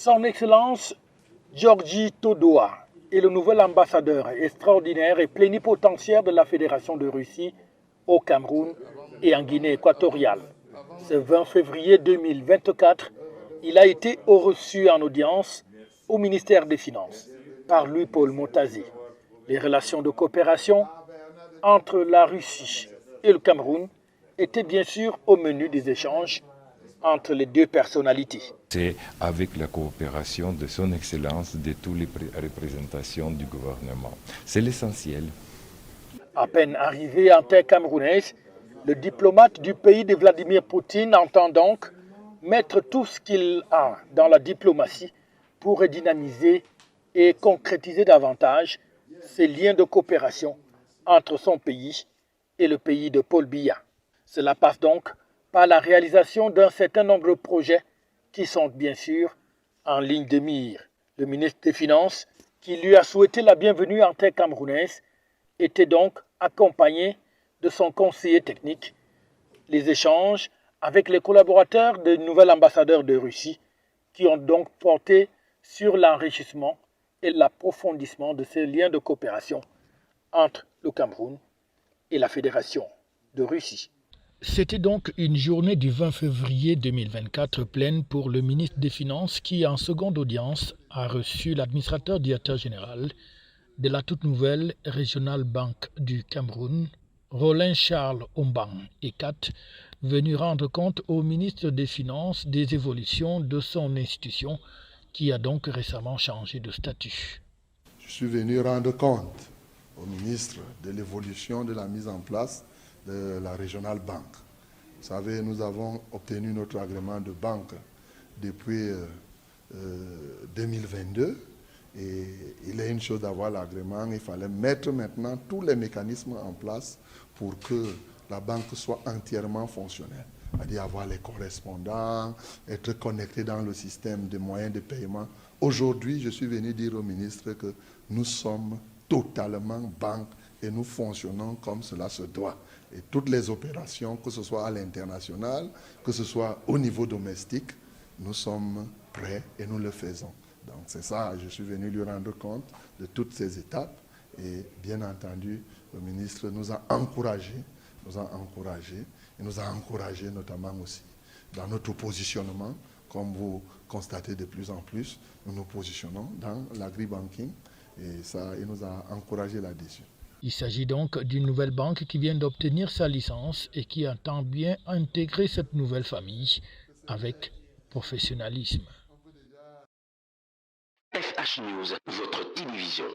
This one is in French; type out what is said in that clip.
Son Excellence Georgie Todoa est le nouvel ambassadeur extraordinaire et plénipotentiaire de la Fédération de Russie au Cameroun et en Guinée équatoriale. Ce 20 février 2024, il a été reçu en audience au ministère des Finances par Louis-Paul Montazi. Les relations de coopération entre la Russie et le Cameroun étaient bien sûr au menu des échanges entre les deux personnalités. C'est avec la coopération de son Excellence de toutes les représentations du gouvernement. C'est l'essentiel. À peine arrivé en terre camerounaise, le diplomate du pays de Vladimir Poutine entend donc mettre tout ce qu'il a dans la diplomatie pour dynamiser et concrétiser davantage ces liens de coopération entre son pays et le pays de Paul Biya. Cela passe donc par la réalisation d'un certain nombre de projets qui sont bien sûr en ligne de mire. Le ministre des Finances, qui lui a souhaité la bienvenue en terre camerounaise, était donc accompagné de son conseiller technique. Les échanges avec les collaborateurs du nouvel ambassadeur de Russie qui ont donc porté sur l'enrichissement et l'approfondissement de ces liens de coopération entre le Cameroun et la Fédération de Russie. C'était donc une journée du 20 février 2024 pleine pour le ministre des Finances qui, en seconde audience, a reçu l'administrateur directeur général de la toute nouvelle Regional Bank du Cameroun, Rollin Charles Ombang Ekat, venu rendre compte au ministre des Finances des évolutions de son institution qui a donc récemment changé de statut. Je suis venu rendre compte au ministre de l'évolution de la mise en place de la Regional Bank. Vous savez, nous avons obtenu notre agrément de banque depuis 2022 et il est une chose d'avoir l'agrément, il fallait mettre maintenant tous les mécanismes en place pour que la banque soit entièrement fonctionnelle. C'est-à-dire avoir les correspondants, être connecté dans le système de moyens de paiement. Aujourd'hui, je suis venu dire au ministre que nous sommes totalement banque et nous fonctionnons comme cela se doit. Et toutes les opérations, que ce soit à l'international, que ce soit au niveau domestique, nous sommes prêts et nous le faisons. Donc c'est ça, je suis venu lui rendre compte de toutes ces étapes. Et bien entendu, le ministre nous a encouragés, et nous a encouragés notamment aussi dans notre positionnement. Comme vous constatez de plus en plus, nous nous positionnons dans l'agri-banking et ça, il nous a encouragés là-dessus. Il s'agit donc d'une nouvelle banque qui vient d'obtenir sa licence et qui entend bien intégrer cette nouvelle famille avec professionnalisme. FH News, votre télévision.